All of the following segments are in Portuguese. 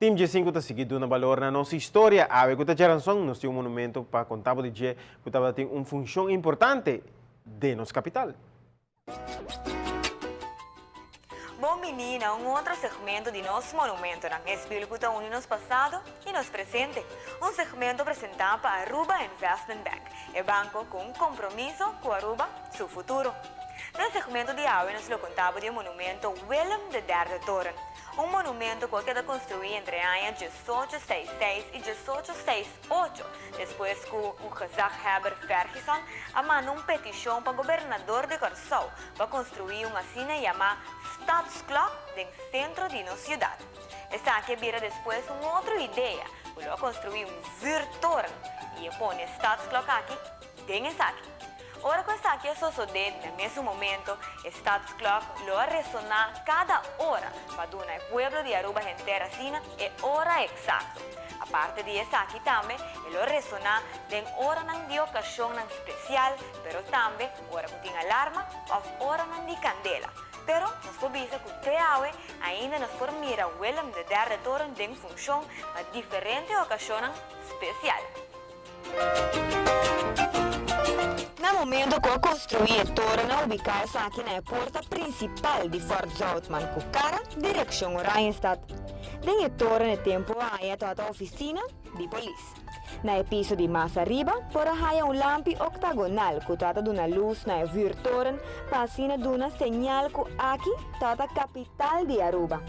Team G5 está seguindo na valor na nossa história. A que geração nós temos um monumento para contar de G que tem uma função importante de nossa capital. Bom menina, um outro segmento de nosso monumento na espírito que une nos passado e nos presente. Um segmento apresentado para Aruba Investment Bank, é banco com compromisso com Aruba, seu futuro. No segmento de hoje, nos contava do monumento Willem III Toren, um monumento que foi construído entre anos 1866 e 1868, depois que o Gezag Heber Ferguson mandou uma petição para o governador de Curaçao para construir uma cena chamada Stadsklok no centro de nossa cidade. Essa aqui vira depois uma outra ideia, para construir vuurtoren e pôr Stadsklok aqui, tem essa aqui. Ora que está aqui a suceder no mesmo momento, Stadsklok lo ressonar cada hora para dar ao pueblo de Aruba inteira assim é hora exata. A parte de essa aqui também, lo ressonar de hora de ocasião especial, pero também hora que tem alarma ou hora de candela. Pero nos cobisa que até hoje ainda nos por mirar o Willem III Toren de função a diferentes ocasiões especiais. No momento que construí a torre, ubicada aqui na porta principal de Fort Zoutman, com cara direção Oranjestad. Dentro da torre, no tempo, há toda a oficina de polícia. No piso de mais arriba, por aí um lampi octagonal que trata de uma luz na vuurtoren para assim dar uma señal que aqui está a capital de Aruba.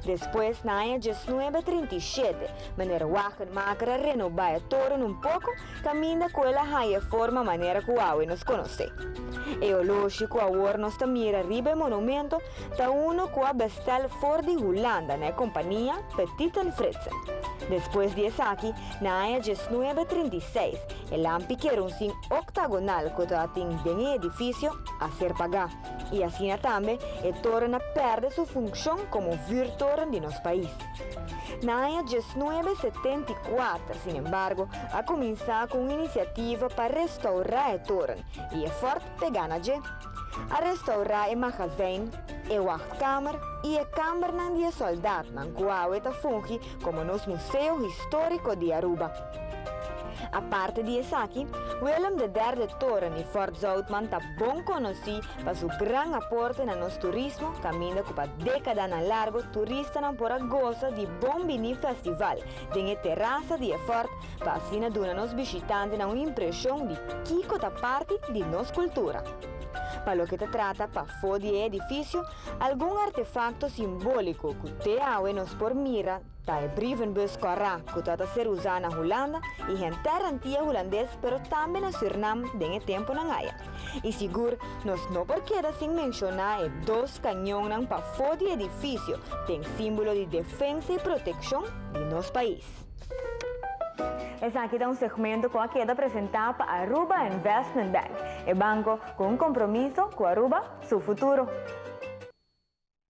Depois, na ano 1937, maneira Wagen Makara renovar a torre pouco, caminha com ela a forma maneira que o nos conhece. É lógico, agora nós mira arriba o monumento, está uno que a bestel for de Holanda, na companhia Petit & Fritzen. Depois disso aqui, na ano 1936, o lampi que era um sim octagonal que tem dentro do edifício a ser pago. E assim também, a torre perde sua função como vuurtoren de nosso país. Na ano 1974, sin embargo, a começar com uma iniciativa para restaurar a torre e é forte pegar na G. A restaurar o magazine, a wachtkamer e a câmara de soldados, que funge como nos Museu Histórico de Aruba. A parte disso aqui, Willem III Toren e Fort Zoutman está bom conhecido para seu grande aporte no nosso turismo, caminho que para décadas largo, turistas não podem gozar de bom vinho festival, de terraça de Fort, para assim dar aos visitantes uma impressão de que está parte de nossa cultura. Para o que se trata, para fora do edifício, algum artefacto simbólico que até nos por mira, está o brievenbus Corra, que está a ser usado na Holanda e em terra antiga holandês, pero também na Suriname, em tempo na Gaia. E seguro, nós não podemos sem mencionar os dois canhões para fora do edifício, tem símbolo de defesa e proteção de nosso país. Esse aqui é um segmento que aqui é apresentado para Aruba Investment Bank, é banco com compromisso com Aruba, seu futuro.